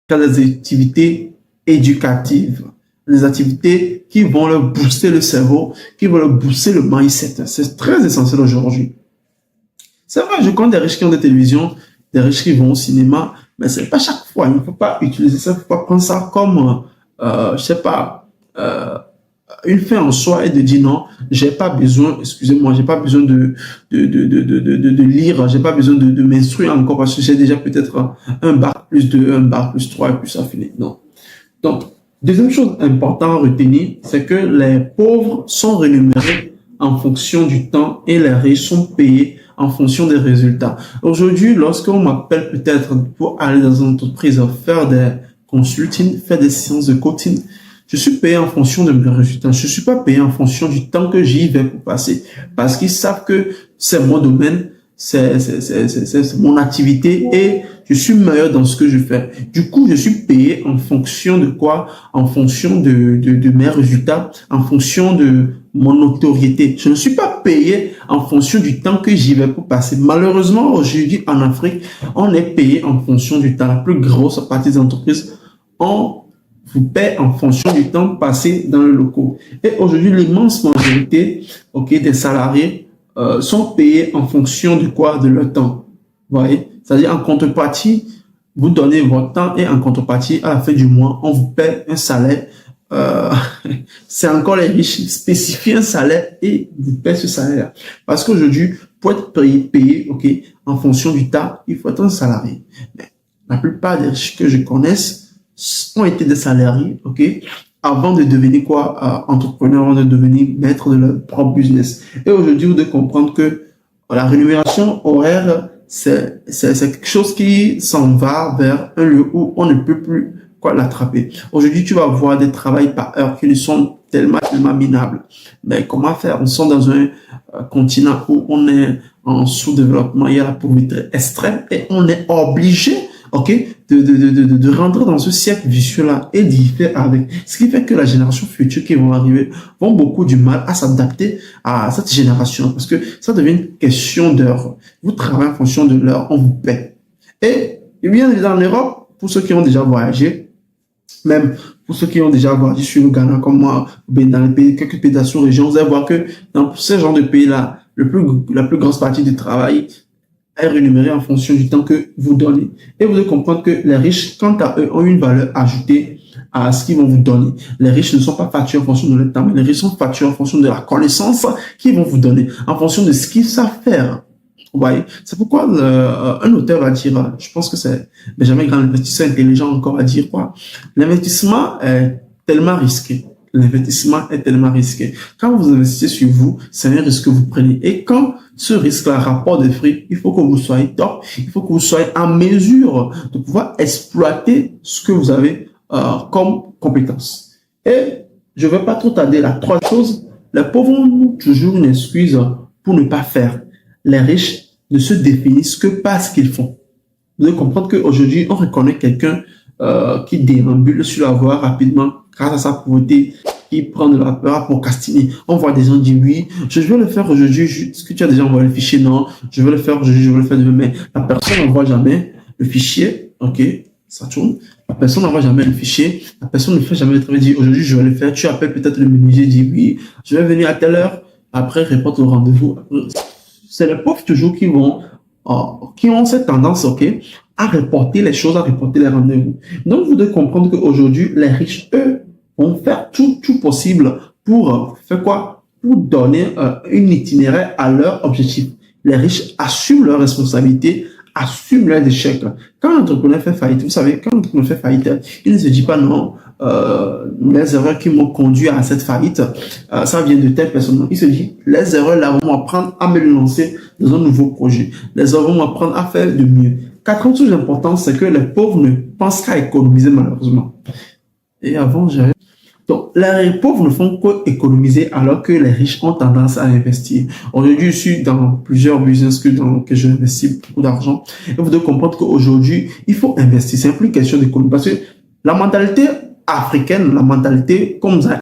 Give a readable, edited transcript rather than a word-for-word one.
dans des activités éducatives, des activités qui vont leur booster le cerveau, qui vont leur booster le mindset. C'est très essentiel aujourd'hui. C'est vrai, je connais des riches qui ont des télévisions, des riches qui vont au cinéma, mais c'est pas chaque fois. Il ne faut pas utiliser ça, il ne faut pas prendre ça comme, je sais pas, une fin en soi et de dire non, j'ai pas besoin, excusez-moi, j'ai pas besoin de lire, j'ai pas besoin de m'instruire encore parce que j'ai déjà peut-être un bac plus 2, un bac plus 3 et puis ça finit. Non. Donc, deuxième chose importante à retenir, c'est que les pauvres sont rémunérés en fonction du temps et les riches sont payés en fonction des résultats. Aujourd'hui, lorsqu'on m'appelle peut-être pour aller dans une entreprise, faire des consulting, faire des séances de coaching, je suis payé en fonction de mes résultats. Je suis pas payé en fonction du temps que j'y vais pour passer. Parce qu'ils savent que c'est mon domaine, c'est mon activité et je suis meilleur dans ce que je fais. Du coup, je suis payé en fonction de quoi? En fonction de mes résultats, en fonction de mon notoriété. Je ne suis pas payé en fonction du temps que j'y vais pour passer. Malheureusement, aujourd'hui, en Afrique, on est payé en fonction du temps. La plus grosse partie des entreprises, on vous paie en fonction du temps passé dans le locaux. Et aujourd'hui, l'immense majorité, des salariés sont payés en fonction de quoi? De leur temps. Vous voyez? C'est-à-dire en contrepartie, vous donnez votre temps et en contrepartie, à la fin du mois, on vous paie un salaire. C'est encore les riches spécifient un salaire et vous paient ce salaire. Parce qu'aujourd'hui, pour être payé, en fonction du temps, il faut être un salarié. Mais la plupart des riches que je connaisse ont été des salariés, avant de devenir entrepreneur, avant de devenir maître de leur propre business. Et aujourd'hui, vous devez comprendre que la rémunération horaire, c'est quelque chose qui s'en va vers un lieu où on ne peut plus l'attraper. Aujourd'hui, tu vas voir des travails par heure qui sont tellement minables. Mais comment faire? On est dans un continent où on est en sous-développement, il y a la pauvreté extrême et on est obligé de rentrer dans ce cercle vicieux-là et d'y faire avec. Ce qui fait que la génération future qui vont arriver vont beaucoup du mal à s'adapter à cette génération parce que ça devient une question d'heure. Vous travaillez en fonction de l'heure, on vous paie. Et bien évidemment, en Europe, pour ceux qui ont déjà voyagé, même pour ceux qui ont déjà voyagé sur le Ghana comme moi, dans les pays, quelques pays de la sous-région, vous allez voir que dans ce genre de pays-là, la plus grosse partie du travail est rémunérée en fonction du temps que vous donnez. Et vous devez comprendre que les riches, quant à eux, ont une valeur ajoutée à ce qu'ils vont vous donner. Les riches ne sont pas facturés en fonction de leur temps, mais les riches sont facturés en fonction de la connaissance qu'ils vont vous donner, en fonction de ce qu'ils savent faire. Vous voyez, c'est pourquoi un auteur va dire, je pense que c'est Benjamin Graham, l'investisseur intelligent encore à dire quoi? L'investissement est tellement risqué. L'investissement est tellement risqué. Quand vous investissez sur vous, c'est un risque que vous prenez. Et quand ce risque-là rapporte des fruits, il faut que vous soyez top, il faut que vous soyez en mesure de pouvoir exploiter ce que vous avez comme compétence. Et je ne vais pas trop tarder là. Trois choses. Les pauvres ont toujours une excuse pour ne pas faire. Les riches ne se définissent que par ce qu'ils font. Vous devez comprendre qu'aujourd'hui, on reconnaît quelqu'un qui déambule sur la voie rapidement grâce à sa pauvreté, qui prend de la peur à procrastiner. On voit des gens dire oui, je vais le faire aujourd'hui. Est-ce que tu as déjà envoyé le fichier? Non, je vais le faire aujourd'hui, je vais le faire demain. Mais la personne n'envoie jamais le fichier. Ça tourne. La personne n'envoie jamais le fichier. La personne ne fait jamais le travail. Dit aujourd'hui, je vais le faire. Tu appelles peut-être le menuisier, dis oui, je vais venir à telle heure. Après, répondre au rendez-vous. C'est les pauvres toujours qui ont cette tendance, à reporter les choses, à reporter les rendez-vous. Donc, vous devez comprendre qu'aujourd'hui, les riches, eux, vont faire tout possible pour faire quoi? Pour donner un itinéraire à leur objectif. Les riches assument leurs responsabilités, assument leurs échecs. Quand un entrepreneur fait faillite, vous savez, quand un entrepreneur fait faillite, il ne se dit pas non, les erreurs qui m'ont conduit à cette faillite, ça vient de telle personne. Il se dit, les erreurs là vont m'apprendre à me lancer dans un nouveau projet. Les erreurs vont m'apprendre à faire de mieux. Quatrième chose importante, c'est que les pauvres ne pensent qu'à économiser malheureusement. Et avant, donc, les pauvres ne font qu'économiser alors que les riches ont tendance à investir. Aujourd'hui, je suis dans plusieurs business que j'investis beaucoup d'argent. Et vous devez comprendre qu'aujourd'hui, il faut investir. C'est plus une question d'économie. Parce que la mentalité africaine, la mentalité comme ça,